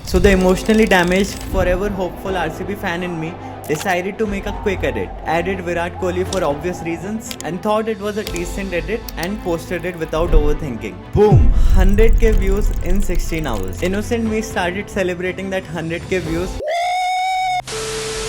So the emotionally damaged, forever hopeful RCB fan in me decided to make a quick edit. Added Virat Kohli for obvious reasons and thought it was a decent edit and posted it without overthinking. Boom! 100k views in 16 hours. Innocent me started celebrating that 100k views,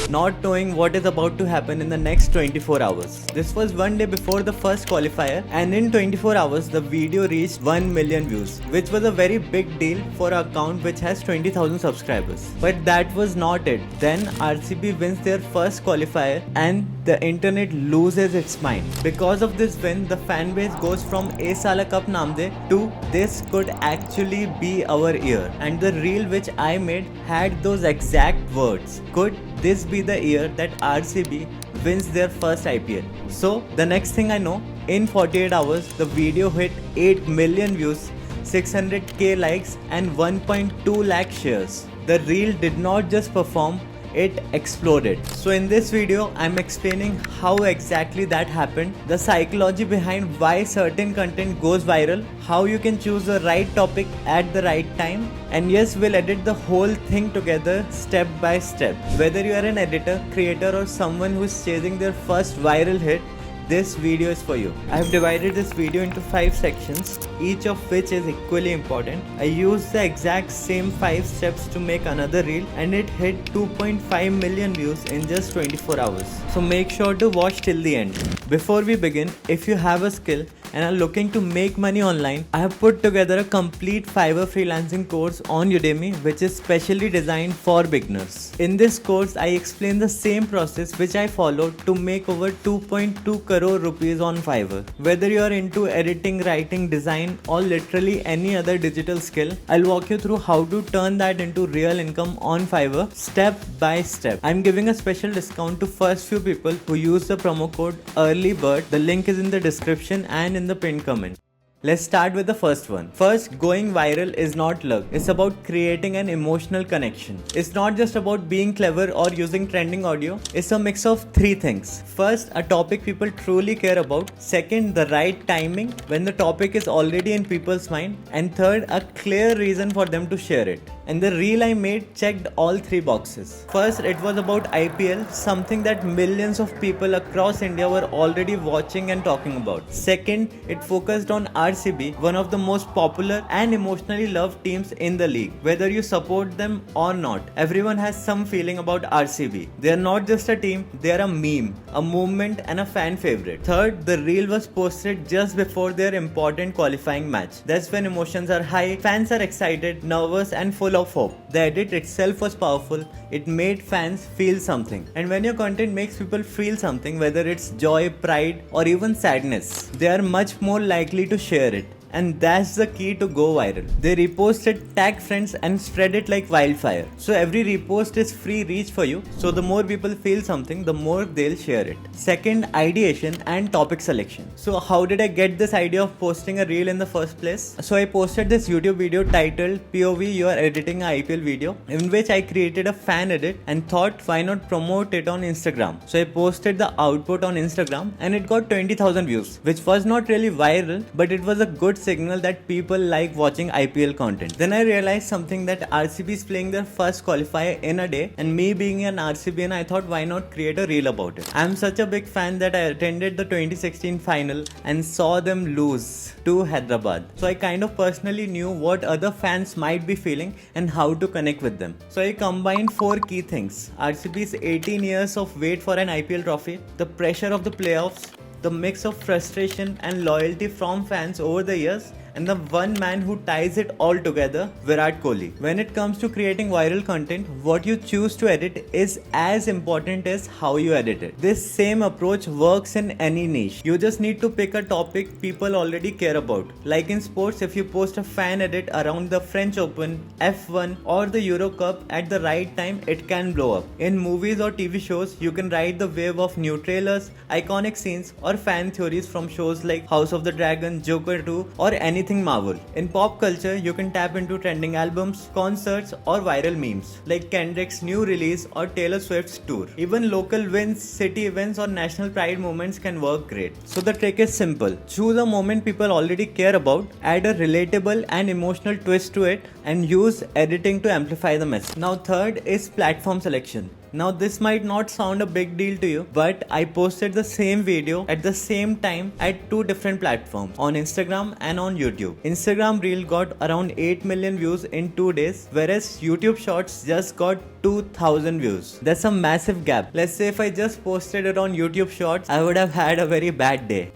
not knowing what is about to happen in the next 24 hours. This was one day before the first qualifier, and in 24 hours the video reached 1 million views, which was a very big deal for an account which has 20,000 subscribers. But that was not it. Then RCB wins their first qualifier and the internet loses its mind. Because of this win, the fan base goes from "A Sala Cup Namde" to "This could actually be our year." And the reel which I made had those exact words. Could this be the year that RCB wins their first IPL? So the next thing I know, in 48 hours the video hit 8 million views, 600k likes and 1.2 lakh shares. The reel did not just perform, it exploded. So in this video I'm explaining how exactly that happened, the psychology behind why certain content goes viral, how you can choose the right topic at the right time, and yes, we'll edit the whole thing together step by step. Whether you are an editor, creator or someone who's chasing their first viral hit, this video is for you. I have divided this video into 5 sections, each of which is equally important. I used the exact same 5 steps to make another reel and it hit 2.5 million views in just 24 hours. So make sure to watch till the end. Before we begin, if you have a skill and are looking to make money online, I have put together a complete Fiverr freelancing course on Udemy which is specially designed for beginners. In this course, I explain the same process which I followed to make over 2.2 crore rupees on Fiverr. Whether you are into editing, writing, design or literally any other digital skill, I'll walk you through how to turn that into real income on Fiverr step by step. I'm giving a special discount to first few people who use the promo code EARLYBIRD. The link is in the description and in the pinned comment. Let's start with the first one. First, going viral is not luck. It's about creating an emotional connection. It's not just about being clever or using trending audio. It's a mix of 3 things. First, a topic people truly care about. Second, the right timing when the topic is already in people's mind. And third, a clear reason for them to share it. And the reel I made checked all 3 boxes. First, it was about IPL, something that millions of people across India were already watching and talking about. Second, it focused on RCB, one of the most popular and emotionally loved teams in the league. Whether you support them or not, everyone has some feeling about RCB. They are not just a team, they are a meme, a movement and a fan favorite. Third, the reel was posted just before their important qualifying match. That's when emotions are high, fans are excited, nervous and full of hope. The edit itself was powerful. It made fans feel something. And when your content makes people feel something, whether it's joy, pride or even sadness, they are much more likely to share it. And that's the key to go viral. They repost it, tag friends and spread it like wildfire. So every repost is free reach for you. So the more people feel something, the more they'll share it. Second, ideation and topic selection. So how did I get this idea of posting a reel in the first place? So I posted this YouTube video titled POV You Are Editing an IPL Video, in which I created a fan edit and thought why not promote it on Instagram. So I posted the output on Instagram and it got 20,000 views, which was not really viral, but it was a good signal that people like watching IPL content. Then I realized something, that RCB is playing their first qualifier in a day, and me being an RCBian, I thought why not create a reel about it. I'm such a big fan that I attended the 2016 final and saw them lose to Hyderabad. So I kind of personally knew what other fans might be feeling and how to connect with them. So I combined 4 key things: RCB's 18 years of wait for an IPL trophy, the pressure of the playoffs, the mix of frustration and loyalty from fans over the years, and the one man who ties it all together, Virat Kohli. When it comes to creating viral content, what you choose to edit is as important as how you edit it. This same approach works in any niche. You just need to pick a topic people already care about. Like in sports, if you post a fan edit around the French Open, F1 or the Euro Cup at the right time, it can blow up. In movies or TV shows, you can ride the wave of new trailers, iconic scenes or fan theories from shows like House of the Dragon, Joker 2 or anything anything Marvel. In pop culture, you can tap into trending albums, concerts, or viral memes like Kendrick's new release or Taylor Swift's tour. Even local wins, city events, or national pride moments can work great. So the trick is simple. Choose a moment people already care about, add a relatable and emotional twist to it, and use editing to amplify the message. Now third is platform selection. Now this might not sound a big deal to you, but I posted the same video at the same time at two different platforms, on Instagram and on YouTube. Instagram Reel got around 8 million views in 2 days, whereas YouTube Shorts just got 2000 views. That's a massive gap. Let's say if I just posted it on YouTube Shorts, I would have had a very bad day.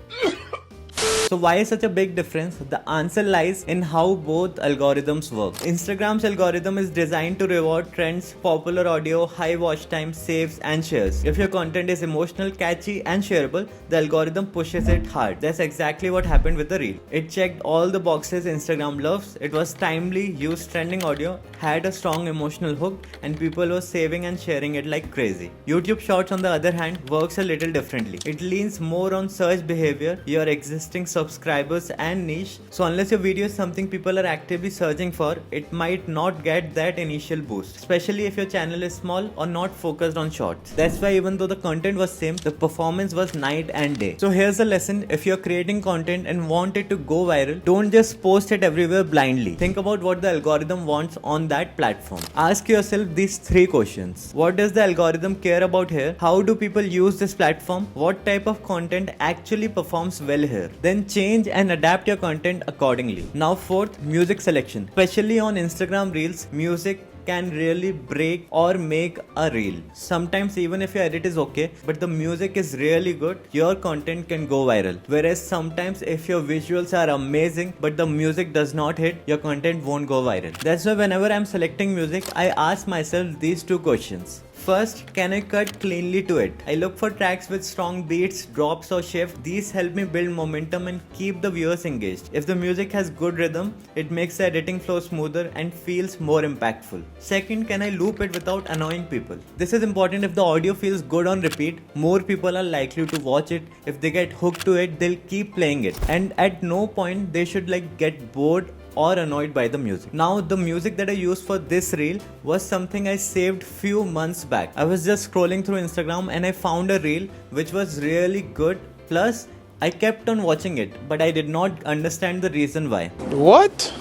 So why is such a big difference? The answer lies in how both algorithms work. Instagram's algorithm is designed to reward trends, popular audio, high watch time, saves and shares. If your content is emotional, catchy and shareable, the algorithm pushes it hard. That's exactly what happened with the Reel. It checked all the boxes Instagram loves. It was timely, used trending audio, had a strong emotional hook, and people were saving and sharing it like crazy. YouTube Shorts on the other hand works a little differently. It leans more on search behavior, your existing subscribers and niche. So unless your video is something people are actively searching for, it might not get that initial boost, especially if your channel is small or not focused on shorts. That's why even though the content was same, the performance was night and day. So here's the lesson: if you're creating content and want it to go viral, don't just post it everywhere blindly. Think about what the algorithm wants on that platform. Ask yourself these 3 questions. What does the algorithm care about here? How do people use this platform? What type of content actually performs well here? Then change and adapt your content accordingly. Now fourth, music selection. Especially on Instagram Reels, music can really break or make a reel. Sometimes even if your edit is okay, but the music is really good, your content can go viral. Whereas sometimes if your visuals are amazing, but the music does not hit, your content won't go viral. That's why whenever I'm selecting music, I ask myself these 2 questions. First, can I cut cleanly to it? I look for tracks with strong beats, drops or shifts. These help me build momentum and keep the viewers engaged. If the music has good rhythm, it makes the editing flow smoother and feels more impactful. Second, can I loop it without annoying people? This is important. If the audio feels good on repeat, more people are likely to watch it. If they get hooked to it, they'll keep playing it. And at no point they should get bored or annoyed by the music. Now the music that I used for this reel was something I saved few months back. I was just scrolling through Instagram and I found a reel which was really good, plus I kept on watching it, but I did not understand the reason why. What?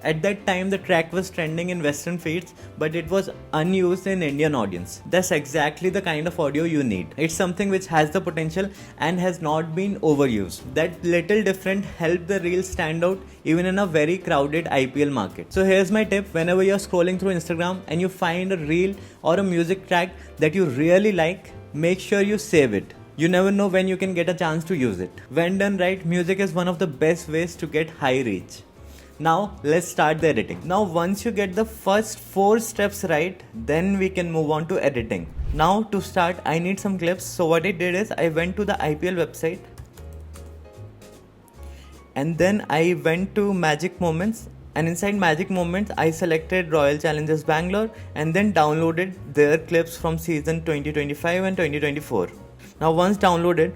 At that time the track was trending in western feeds, but it was unused in Indian audience. That's exactly the kind of audio you need. It's something which has the potential and has not been overused. That little different helped the reel stand out even in a very crowded IPL market. So here's my tip: whenever you're scrolling through Instagram and you find a reel or a music track that you really like, make sure you save it. You never know when you can get a chance to use it. When done right, music is one of the best ways to get high reach. Now let's start the editing. Now once you get the first 4 steps right, then we can move on to editing. Now to start, I need some clips. So what I did is I went to the IPL website and then I went to Magic Moments, and inside Magic Moments I selected Royal Challengers Bangalore and then downloaded their clips from season 2025 and 2024. Now once downloaded,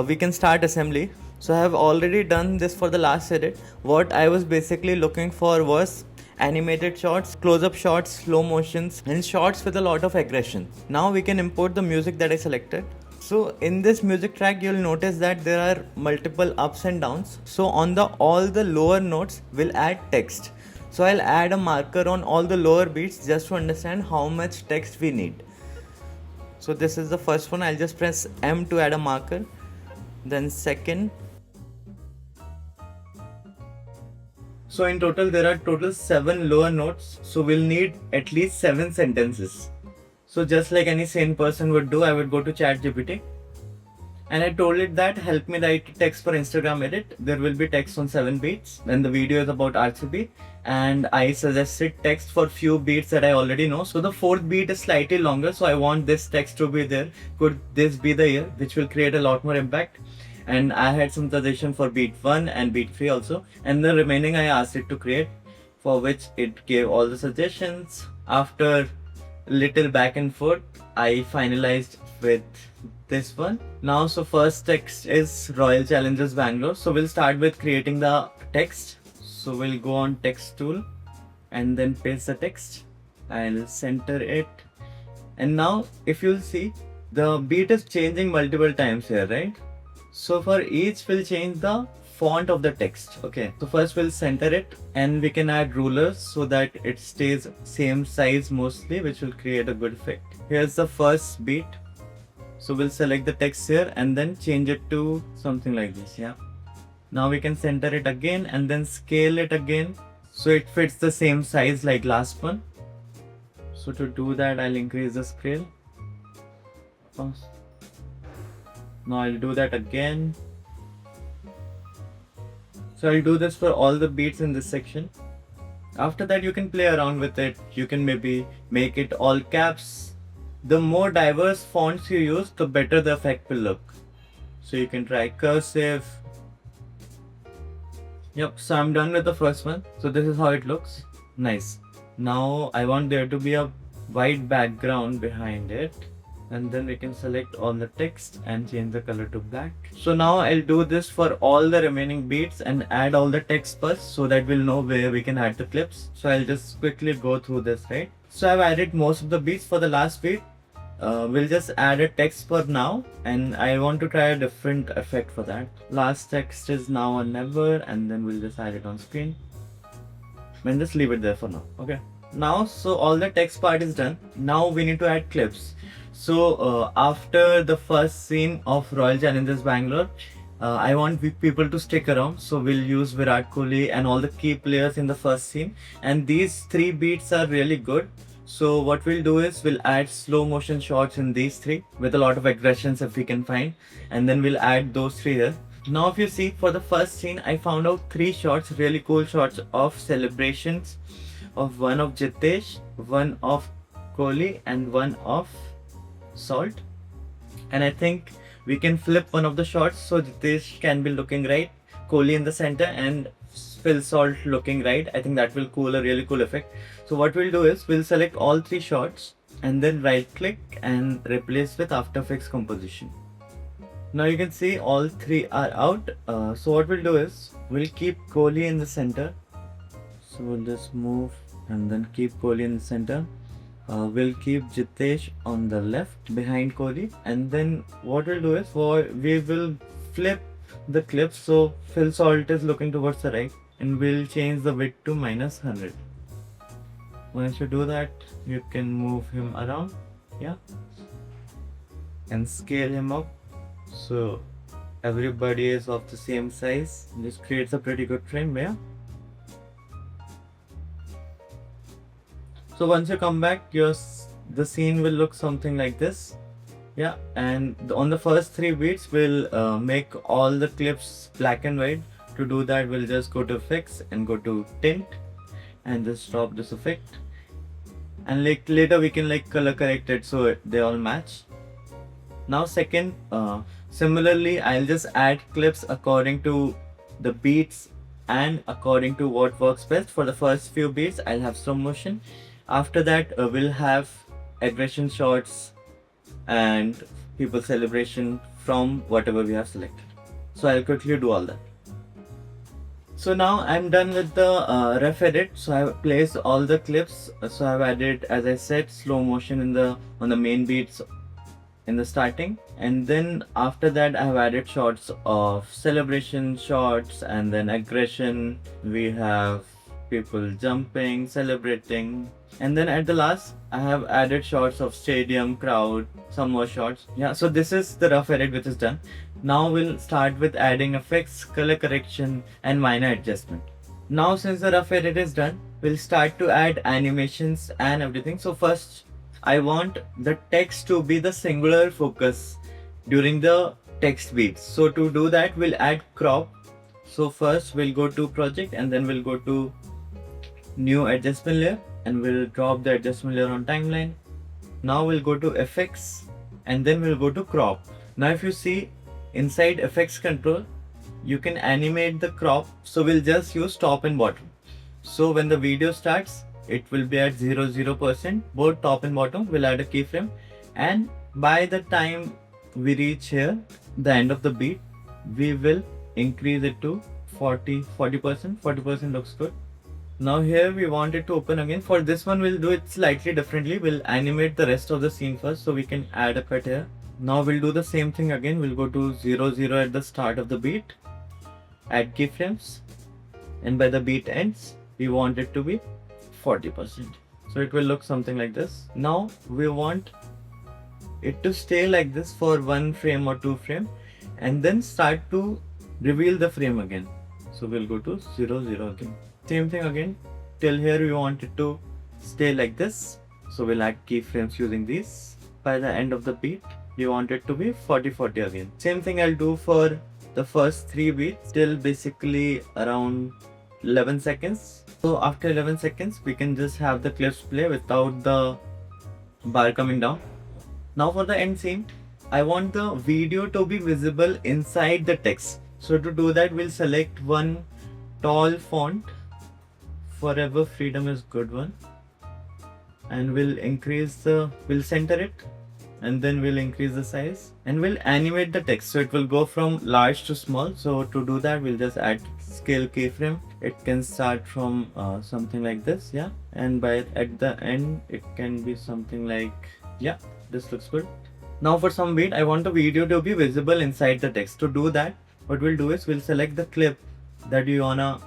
we can start assembly. So I have already done this for the last edit. What I was basically looking for was animated shots, close-up shots, slow motions, and shots with a lot of aggression. Now we can import the music that I selected. So in this music track, you'll notice that there are multiple ups and downs. So on all the lower notes, we'll add text. So I'll add a marker on all the lower beats just to understand how much text we need. So this is the first one. I'll just press M to add a marker. Then second. So in total there are 7 lower notes, so we'll need at least 7 sentences. So just like any sane person would do, I would go to ChatGPT and I told it that help me write text for Instagram edit. There will be text on 7 beats and the video is about RCB, and I suggested text for few beats that I already know. So the 4th beat is slightly longer, so I want this text to be there. Could this be the year, which will create a lot more impact. And I had some suggestion for beat 1 and beat 3 also, and the remaining I asked it to create, for which it gave all the suggestions. After little back and forth, I finalized with this one. Now, so first text is Royal Challengers Bangalore. So we'll start with creating the text. So we'll go on text tool and then paste the text. I'll center it. And now if you'll see, the beat is changing multiple times here, right? So for each we'll change the font of the text. Okay, so first we'll center it and we can add rulers so that it stays same size mostly, which will create a good effect. Here's the first beat. So we'll select the text here and then change it to something like this. Yeah. Now we can center it again and then scale it again so it fits the same size like last one. So to do that, I'll increase the scale. Now I'll do that again. So I'll do this for all the beats in this section. After that, you can play around with it. You can maybe make it all caps. The more diverse fonts you use, the better the effect will look. So you can try cursive. Yep, so I'm done with the first one. So this is how it looks. Nice. Now I want there to be a white background behind it. And then we can select all the text and change the color to black. So now I'll do this for all the remaining beats and add all the text first so that we'll know where we can add the clips. So I'll just quickly go through this, right? So I've added most of the beats. For the last beat, we'll just add a text for now, and I want to try a different effect for that. Last text is now or never, and then we'll just add it on screen and just leave it there for now. Okay, now so all the text part is done. Now we need to add clips. So after the first scene of Royal Challengers Bangalore, I want people to stick around. So we'll use Virat Kohli and all the key players in the first scene. And these 3 beats are really good. So what we'll do is we'll add slow motion shots in these 3 with a lot of aggressions if we can find. And then we'll add those 3 here. Now if you see, for the first scene, I found out 3 shots, really cool shots of celebrations, of one of Jitesh, one of Kohli and one of Salt. And I think we can flip one of the shots so Jitesh can be looking right, Kohli in the center and Phil Salt looking right. I think that will cool a really cool effect. So what we'll do is we'll select all 3 shots and then right click and replace with After Effects composition. Now you can see all 3 are out. So what we'll do is we'll keep Kohli in the center. So we'll just move and then keep Kohli in the center. We'll keep Jitesh on the left behind Kohli, and then what we'll do is we will flip the clips so Phil Salt is looking towards the right, and we'll change the width to -100. Once you do that, you can move him around, yeah, and scale him up so everybody is of the same size. This creates a pretty good frame, yeah. So once you come back, the scene will look something like this. Yeah, and on the first 3 beats, we'll make all the clips black and white. To do that, we'll just go to effects and go to tint and just drop this effect. And like later we can like color correct it so they all match. Now second, similarly, I'll just add clips according to the beats and according to what works best. For the first few beats, I'll have slow motion. After that, we'll have aggression shots and people celebration from whatever we have selected. So I'll quickly do all that. So now I'm done with the ref edit. So I've placed all the clips. So I've added, as I said, slow motion on the main beats in the starting, and then after that I have added shots of celebration shots and then aggression. We have people jumping, celebrating, and then at the last I have added shots of stadium, crowd, some more shots. Yeah, so this is the rough edit which is done. Now we'll start with adding effects, color correction and minor adjustment. Now since the rough edit is done, we'll start to add animations and everything. So first I want the text to be the singular focus during the text beats. So to do that, we'll add crop. So first we'll go to project and then we'll go to new adjustment layer and we'll drop the adjustment layer on timeline. Now we'll go to effects and then we'll go to crop. Now if you see inside effects control, you can animate the crop. So we'll just use top and bottom. So when the video starts, it will be at 0%. Both top and bottom will add a keyframe, and by the time we reach here, the end of the beat, we will increase it to 40%. 40% looks good. Now here we want it to open again. For this one we'll do it slightly differently. We'll animate the rest of the scene first, so we can add a cut here. Now we'll do the same thing again. We'll go to 0 at the start of the beat, add keyframes, and by the beat ends, we want it to be 40%. So it will look something like this. Now we want it to stay like this for 1 frame or 2 frame, and then start to reveal the frame again. So we'll go to 0 again. Same thing again. Till here we want it to stay like this. So we'll add keyframes using these. By the end of the beat, we want it to be 40 again. Same thing I'll do for the first 3 beats till basically around 11 seconds. So after 11 seconds, we can just have the clips play without the bar coming down. Now for the end scene, I want the video to be visible inside the text. So to do that, we'll select one tall font. Forever Freedom is good one. And we'll center it, and then we'll increase the size, and we'll animate the text. So it will go from large to small. So to do that, we'll just add scale keyframe. It can start from something like this, yeah. And at the end, it can be something like, yeah, this looks good. Now for some beat, I want the video to be visible inside the text. To do that, what we'll do is we'll select the clip that you wanna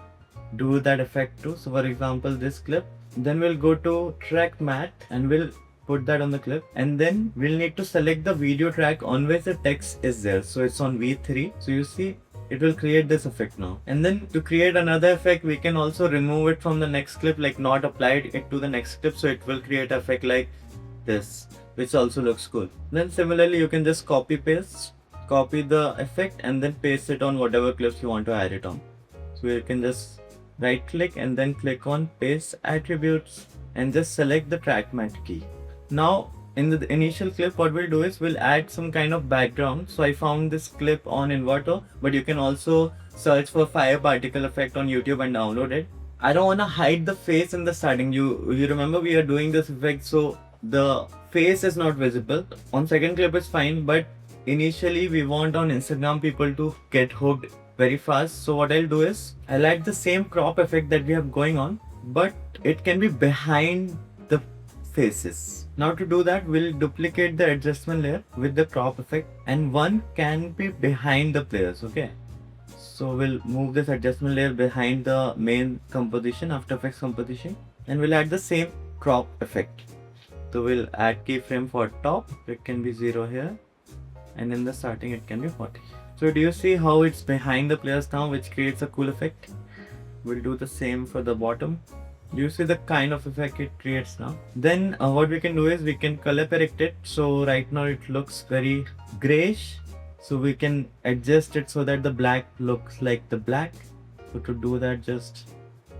do that effect to. So for example, this clip. Then we'll go to track matte and we'll put that on the clip, and then we'll need to select the video track on which the text is there. So it's on V3. So you see it will create this effect now. And then to create another effect, we can also remove it from the next clip, like not applied it to the next clip. So it will create an effect like this, which also looks cool. Then similarly, you can just copy the effect and then paste it on whatever clips you want to add it on. So you can just right click and then click on paste attributes and just select the track matte key. Now in the initial clip, what we'll do is we'll add some kind of background. So I found this clip on Inverter, but you can also search for fire particle effect on YouTube and download it. I don't want to hide the face in the starting. You remember we are doing this effect, so the face is not visible. On second clip it's fine, but initially we want on Instagram people to get hooked very fast. So what I'll do is I'll add the same crop effect that we have going on, but it can be behind the faces. Now to do that, we'll duplicate the adjustment layer with the crop effect, and one can be behind the players. Okay, so we'll move this adjustment layer behind the main composition, After Effects composition, and we'll add the same crop effect. So we'll add keyframe for top. It can be 0 here, and in the starting it can be 40. So do you see how it's behind the players now, which creates a cool effect? We'll do the same for the bottom. Do you see the kind of effect it creates now? Then what we can do is we can color correct it. So right now it looks very grayish. So we can adjust it so that the black looks like the black. So to do that, just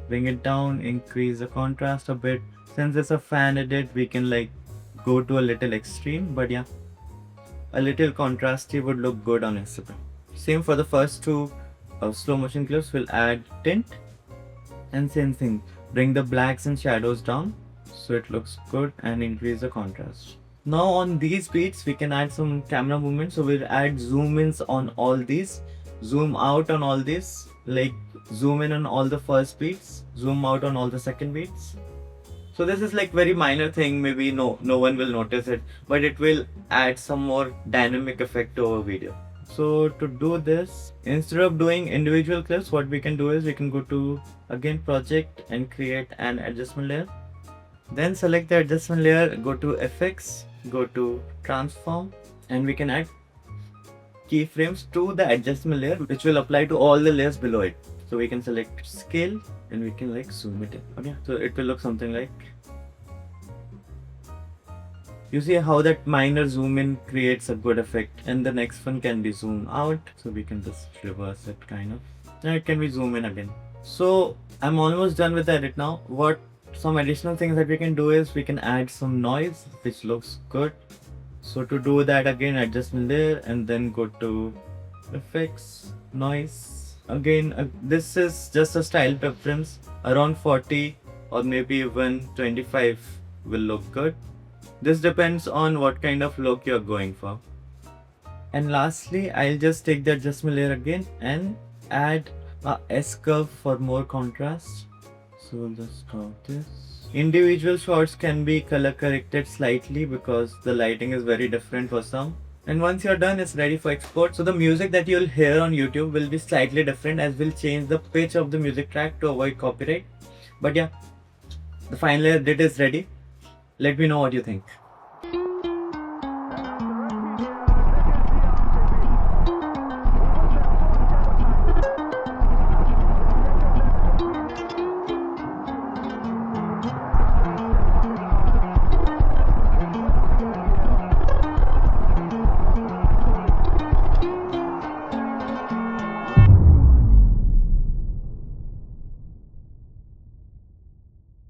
bring it down, increase the contrast a bit. Since it's a fan edit, we can like go to a little extreme, but yeah, a little contrasty would look good on Instagram. Same for the first 2 slow motion clips. We'll add tint, and same thing, bring the blacks and shadows down so it looks good, and increase the contrast. Now on these beats we can add some camera movement. So we'll add zoom ins on all these, zoom out on all these, like zoom in on all the first beats, zoom out on all the second beats. So this is like very minor thing, maybe no one will notice it, but it will add some more dynamic effect to our video. So to do this, instead of doing individual clips, what we can do is we can go to again project and create an adjustment layer. Then select the adjustment layer, go to effects, go to transform, and we can add keyframes to the adjustment layer, which will apply to all the layers below it. So we can select scale and we can like zoom it in. Okay, so it will look something like, you see how that minor zoom in creates a good effect, and the next one can be zoom out. So we can just reverse it kind of, and it can be zoom in again. So I'm almost done with the edit now. Some additional things that we can do is we can add some noise, which looks good. So to do that, again adjustment layer and then go to effects, noise. Again, this is just a style preference. Around 40 or maybe even 25 will look good. This depends on what kind of look you're going for. And lastly, I'll just take the adjustment layer again and add a S curve for more contrast. So let's count this. Individual shots can be color corrected slightly because the lighting is very different for some. And once you're done, it's ready for export. So the music that you'll hear on YouTube will be slightly different, as we'll change the pitch of the music track to avoid copyright. But yeah, the final edit is ready. Let me know what you think.